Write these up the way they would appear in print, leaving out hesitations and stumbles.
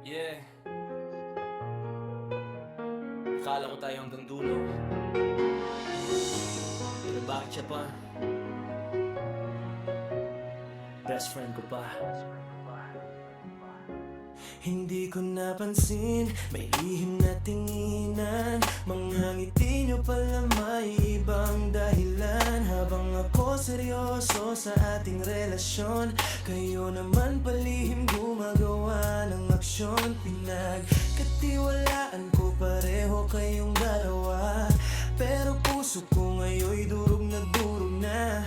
Yeah, akala ko tayo hanggang dulo. Pero bakit siya pa? Best friend ko pa. Hindi ko napansin, may lihim na tinginan. Mga ngiti nyo pala may ibang dahilan. Habang ako seryoso sa ating relasyon, kayo naman palihim gumagawa ng aksyon. Pinagkatiwalaan ko pareho kayong dalawa, pero puso ko ngayon'y durog na.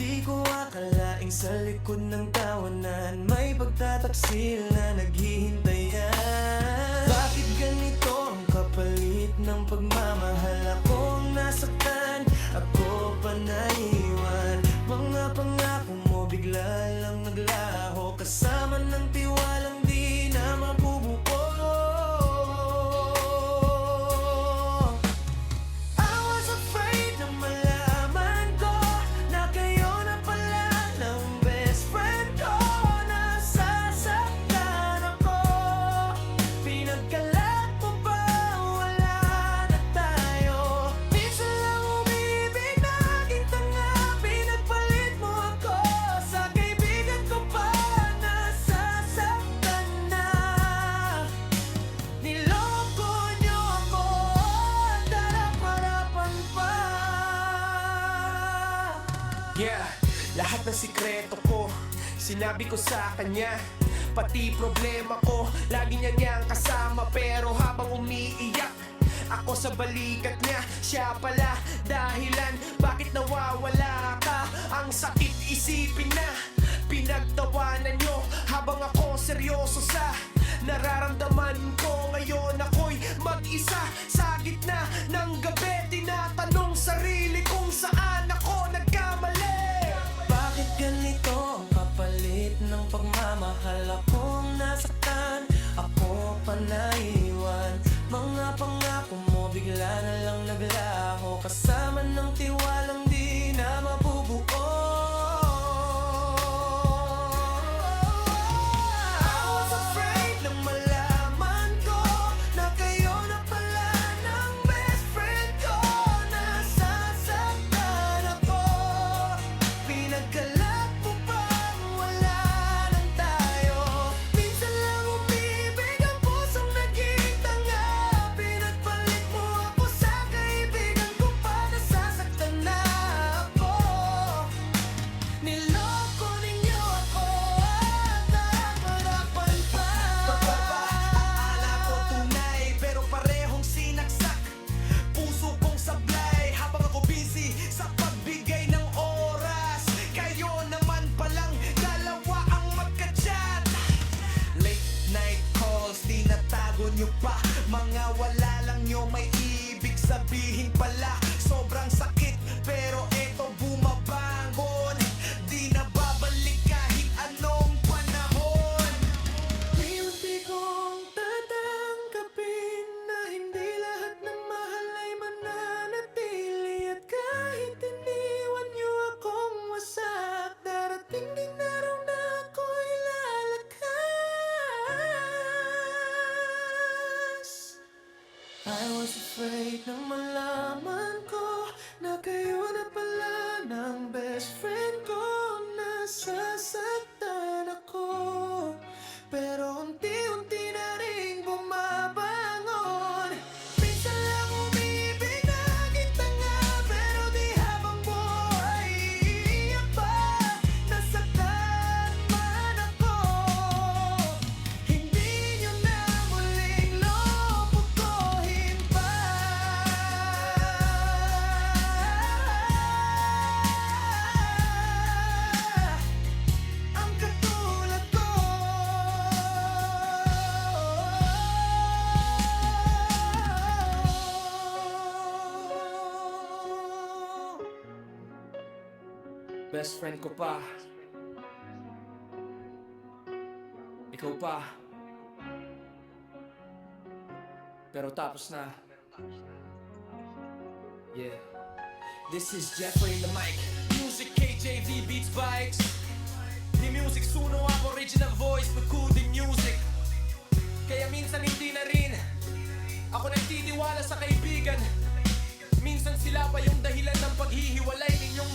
Di ko akalaing sa likod ng tawanan may pagtataksil na naghihintayan. Bakit ganito ang kapalit ng pagmamahal? Ako ang nasaktan, ako pa naiwan. Mga pangako mo bigla lang naglaho, kasama ng tiwalang di na mabubuo. I was afraid na malaman ko na kayo na pala ng best friend ko. Nasasaktan ako, pinagkalat mo ba? Wala na tayo. Minsan lang umibig na kita nga, pinagpalit mo ako sa kaibigan ko pa. Nasasaktan na, niloko nyo ako, darap-harapan pa. Yeah, lahat ng sikreto ko sinabi ko sa kanya. Pati problema ko lagi niya niyang kasama. Pero habang umiiyak ako sa balikat niya, siya pala dahilan bakit nawawala ka. Ang sakit isipin na pinagtawanan nyo habang ako seryoso sa nararamdaman ko. Ngayon ako'y mag-isa sa gitna ng gabi, tinatanong sarili kung saan ako nagkamali. Bakit ganito ang kapalit ng pagmamahal? Ako ang nasaktan, ako pa naiwan. Mga pangako mo bigla na lang naglaho, kasama ng tiwalang di na mabubuo. I was afraid na malaman ko na kayo na pala ng best friend ko. Nasasaktan ako, pinagkalat mo pa, wala lang tayo. Minsan lang umibig ang pusong naging tanga, pinagpalit mo ako sa kaibigan ko pa. Nasasaktan na ako, niloko ninyo ako, darap-harapan pa. Pagpapaala ko tunay pero parehong sinaksak. Puso kong sablay habang ako busy sa pagbigay ng oras. Kayo naman palang dalawa ang magka-chat. Late night calls, tinatago nyo pa. Mga wala lang nyo may ibig sabihin pala. Sobrang sakit pero eto bumabangon. Di na babalik kahit anong panahon. Unti kong tatanggapin na hindi lahat ng mahal ay mananatili. At kahit iniwan niyo akong wasak, darating din araw na ako'y lalakas. I was afraid na malaman ko na kayo na pala ng best friend ko. Nasasaktan ako, pero unti-unti na rin bumabangon. Minsan lang umibig na kita nga, pero di habang buhay iiyak pa. Nasaktan man ako, hindi nyo na muling lokohin pa. Ang katulad ko, Best friend ko pa, ikaw pa, pero tapos na. Yeah. This is Jeffrey in the mic. Music KJV Beats Bikes. The music suno, I'm original voice, but cool the music. Kaya minsan hindi na rin ako nagtitiwala sa kaibigan. Minsan sila pa yung dahilan ng paghihiwalay ninyong